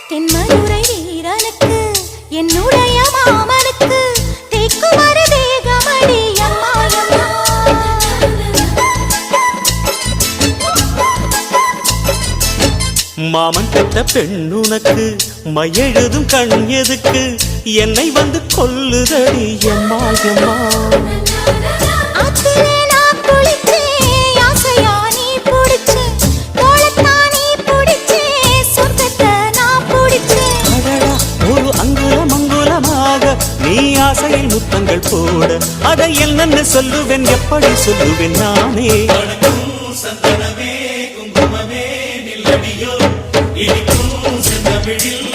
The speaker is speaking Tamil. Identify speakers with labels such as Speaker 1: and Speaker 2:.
Speaker 1: தென்மதுரை வீரனுக்கு என்னுடைய மாமனுக்கு தேக்குமர தேகமடி அம்மா
Speaker 2: மாமன் பெற்ற பெண்ணுனக்கு மையெழுதும் கண் எதுக்கு என்னை வந்து கொல்லுதடி எம்மா எம்மா ஒரு அங்குலம் அங்குலமாக நீ ஆசையில் முத்தங்கள் போட அதை என்னன்னு சொல்லுவேன் எப்படி சொல்லுவேன் நானே சந்தனமே குங்குமமே நில்லடியோ இனிக்கும் செந்தமிழில்